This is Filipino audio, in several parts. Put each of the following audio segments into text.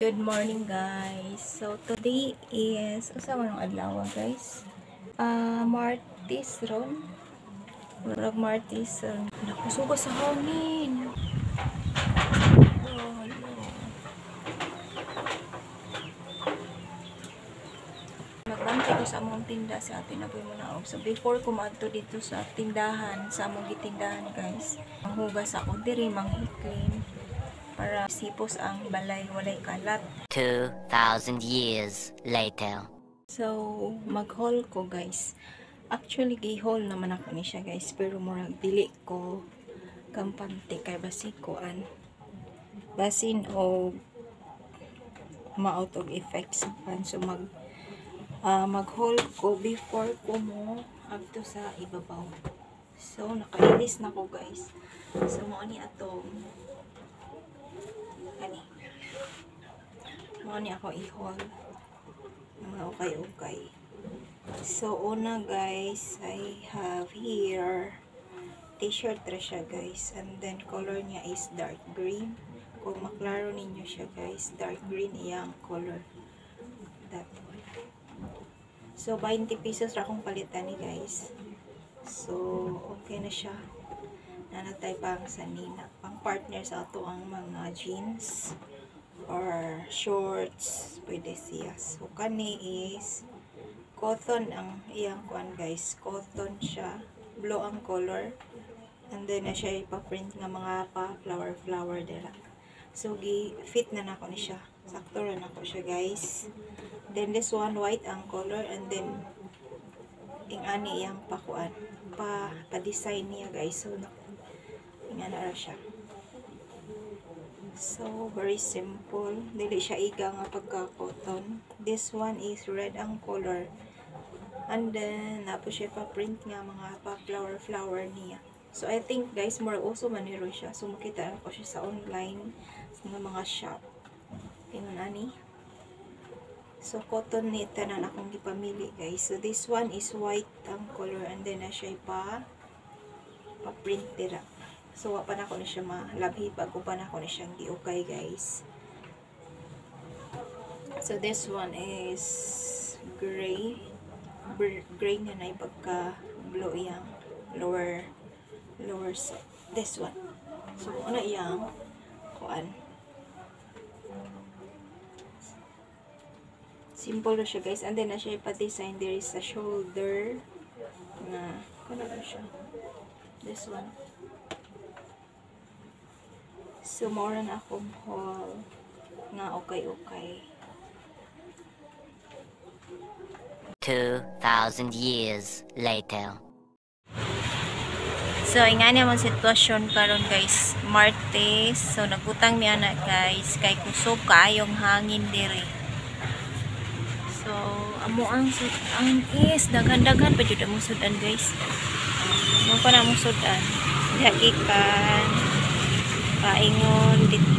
Good morning guys. So today is usa man ang adlaw guys. Martes ron. Murag Martes ron. Nakusugo sa hangin. Oh, Magbantay ko sa among tinda sa atin na po yung muna. So before ko maadto dito sa tindahan, sa among gitindahan guys, manghugas ako diri manghiklim para sipos ang balay walay kalat. 2,000 years later. So, mag-haul ko guys. Actually, gi-haul naman ako ni siya guys. Pero murag dili ko kampante kay basikuan. Basin o ma-out of effects pan. So, mag-haul ko before ko mo agto sa ibabaw. So, nakailis na ko guys. So, mo ni atong ani ako i-haul mga ukay-ukay. So una guys, I have here t-shirt ra siya guys, and then color niya is dark green. Kung maklaro ninyo siya guys, dark green iyang color, that one. So 20 pesos ra akong palitan ni guys. So okay na siya, nanatay pang sanina pang partner sa ato ang mga jeans or shorts, pwede siya. So kani is cotton ang iyang kuan guys, cotton siya, blue ang color, and then na siya ipa-print nga mga pa flower dira. So fit na nako ni siya, sakto ra nako siya guys. Then this one white ang color, and then ingani iyang pakuan pa design niya guys. So ingana ra siya. So, very simple. Dili siya iga nga pagka-cotton. This one is red ang color. And then, napo siya pa-print nga mga pa-flower niya. So, I think guys, more also maniro siya. So, makita ko siya sa online sa mga shop. Tingnan ani. So, cotton ni tanan akong gipamili guys. So, this one is white ang color. And then, na siya pa-print dira. So, wa pa na ko na siya malabhi. Bago pa na ko na siyang giukay, guys. So, this one is gray. Gray nga na pagka-blue iyang lower set. This one. So, una iyang kuan. Simple na siya, guys. And then, na siya ipa-design. There is a shoulder na, kung ano siya? This one. So, mora na akong haul nga okay. 2,000 years later. So, ingani ang sitwasyon karon guys, Martes. So, nagutang niya na guys, kay kusog kaayong hangin diri. So, amo ang sudan is daghan-daghan pa jud mo sudan guys. Mo pa na mo sudan. Hakikan paingon dito.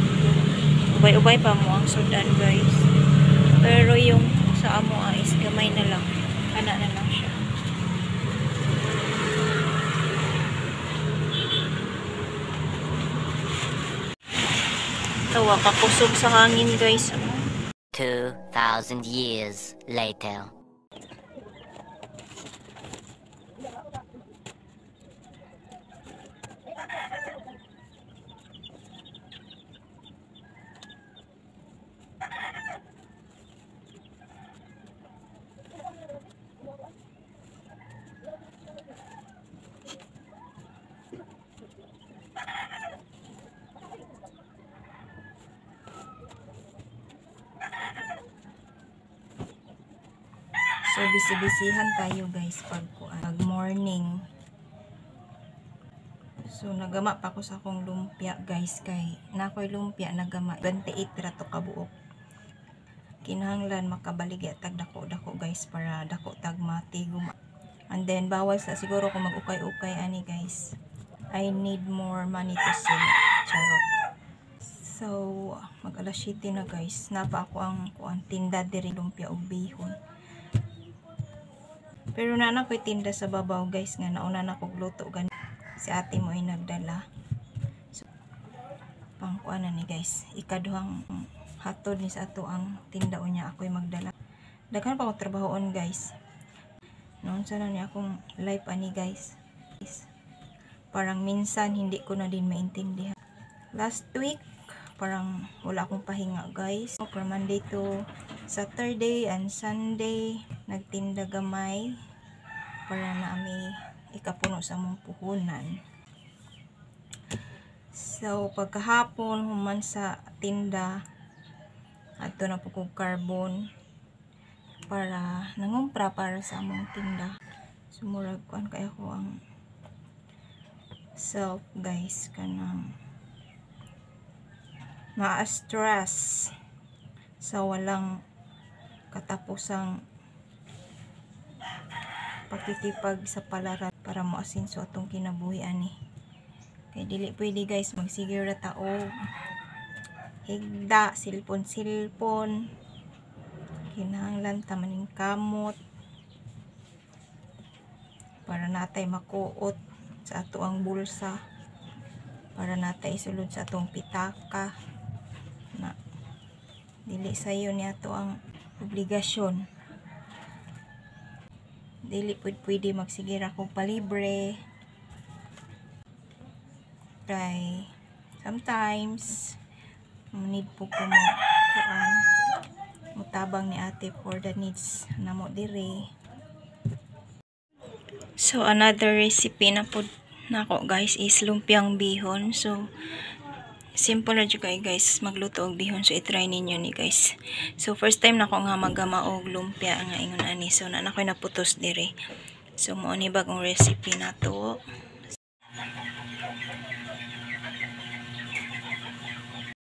Ubay-ubay pa mo ang sudan guys. Pero yung sa amo is gamay na lang. Kana na lang siya. Tawa kakusog sa hangin guys. 2,000 years later. So, bisi-bisihan tayo guys pag morning. So, nagama pa ako sa akong lumpia guys, kay nakoy lumpia nagama 28 ra to kabuok. Kinahanglan makabaligya tag dako guys para dako tag matigum. And then bawal sa siguro kung mag-ukay-ukay ani guys. I need more money to save. Charot. So, mag-alas 7 na guys. Napa ako ang tinda diri lumpia og bihon. Pero nana ko'y tinda sa babaw guys nga nauna na kog luto gan si ate mo ay nagdala. So, pangkuan na ni guys. Ikaduhang hatod ni sa ato ang tinda unya ako'y magdala. Daghan pa akong trabahoon guys. Noon sana ni akong life ani guys. Parang minsan hindi ko na din maintindihan. Last week parang wala akong pahinga guys. From Monday to Saturday and Sunday nagtinda gamay para na ami ikapuno sa mong puhunan. So pagkahapon human sa tinda adto na po kong carbon para nangumpra para sa among tinda. Sumurag kuan kay ako ang self guys kanang ma-stress sa walang katapusang pakikipag sa palaran para moasinso atong kinabuhi ani. Kay dili pwede guys magsigir ra ta og higda, silpon kinahanglan ta maning kamot para natay makuot sa ato ang bulsa, para natay isulod sa atong pitaka na dili sayo ni ato ang obligasyon. Dili pwede magsigir ako palibre kay sometimes need po ko mutabang ni ate for the needs namo dire. So another recipe na po nako guys is lumpiang bihon. So simple na jud kay guys magluto og bihon, so i-try ninyo ni guys. So first time nako nga magama og lumpia nga ingon ani, so na nakoy naputos dire. So mo ni bagong recipe na to.